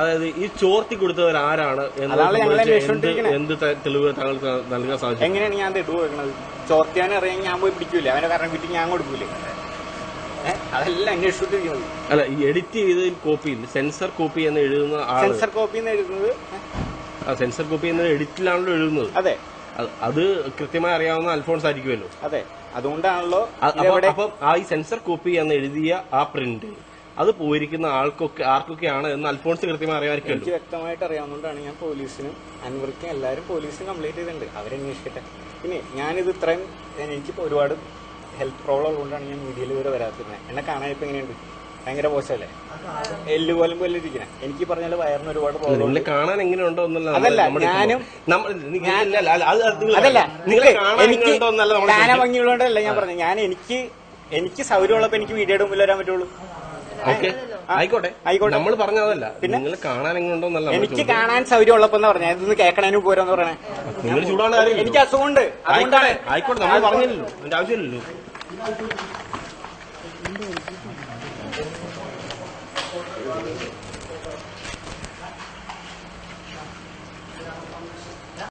അതായത് ഈ ചോർത്തി കൊടുത്തവർ ആരാണ് എന്ത് തെളിവ് താങ്കൾക്ക് നൽകാൻ സാധിക്കും? എങ്ങനെയാണ് ഞാൻ തെളിവ് വെക്കുന്നത്? ചോർത്തിയാൻ അറിയാൻ ഞാൻ പോയി പിടിക്കൂല, അവനെ കാരണം വീട്ടിൽ ഞാൻ കൊടുക്കൂലേ? അതെല്ലാം അന്വേഷിച്ചിരിക്കുന്നത്. അല്ല, ഈ എഡിറ്റ് ചെയ്ത കോപ്പിയിൽ സെൻസർ കോപ്പി എന്ന് എഴുതുന്ന സെൻസർ കോപ്പി എന്ന് എഴുതുന്നത് സെൻസർ കോപ്പി എന്ന എഡിറ്റിലാണല്ലോ എഴുതുന്നത്. അതെ, അത് കൃത്യമായി അറിയാവുന്ന അൽഫോൺസ് ആയിരിക്കുമല്ലോ. അതെ, അതുകൊണ്ടാണല്ലോ. അപ്പം ആ ഈ സെൻസർ കോപ്പി എന്ന് എഴുതിയ ആ പ്രിന്റ് അത് പോയിരിക്കുന്ന ആർക്കൊക്കെയാണ് എന്ന് അൽഫോൺസ് കൃത്യമായി അറിയാമായിരിക്കും. എനിക്ക് വ്യക്തമായിട്ട് അറിയാവുന്നതുകൊണ്ടാണ് ഞാൻ പോലീസിനും അൻവർക്കും എല്ലാവരും പോലീസിനും കംപ്ലൈന്റ് ചെയ്തിട്ടുണ്ട്. അവരന്വേഷിക്കട്ടെ. പിന്നെ ഞാനിത് ഇത്രയും എനിക്ക് ഒരുപാട് ഹെൽത്ത് പ്രോബ്ലം ഉള്ളതുകൊണ്ടാണ് ഞാൻ മീഡിയയിൽ ഇതുവരെ വരാത്തിരുന്നത്. എന്നെ കാണാനിപ്പോ എങ്ങനെയുണ്ട്? ഭയങ്കര മോശമല്ലേ? എല്ല് പോലും പോലെ ഇരിക്കണേ. എനിക്ക് പറഞ്ഞാൽ വയറിന് ഒരുപാട് പ്രോബ്ലം. കാണാൻ എങ്ങനെയുണ്ടോ അതല്ല, ഞാനും അതല്ല, എനിക്ക് കാണാൻ ഭംഗിയുള്ളതുകൊണ്ടല്ല ഞാൻ പറഞ്ഞു. ഞാൻ എനിക്ക് സൗകര്യമുള്ളപ്പോ എനിക്ക് വീഡിയോയുടെ മുമ്പിൽ വരാൻ പറ്റുള്ളൂ. ആയിക്കോട്ടെ, നമ്മൾ പറഞ്ഞതല്ല. പിന്നെ നിങ്ങൾ കാണാൻ എങ്ങനെയുണ്ടോന്നല്ല, എനിക്ക് കാണാൻ സൗകര്യം ഉള്ളപ്പോ പറഞ്ഞാൽ ഇതൊന്ന് കേൾക്കണേന് പോരാന്ന് പറയണേ. നിങ്ങൾ ചൂടാണ് കാര്യം. എനിക്ക് അസുഖമുണ്ട്, അതുകൊണ്ടാണ്. ആയിക്കോട്ടെ, നമ്മൾ പറഞ്ഞില്ലല്ലോ, അതിന്റെ ആവശ്യമില്ലല്ലോ.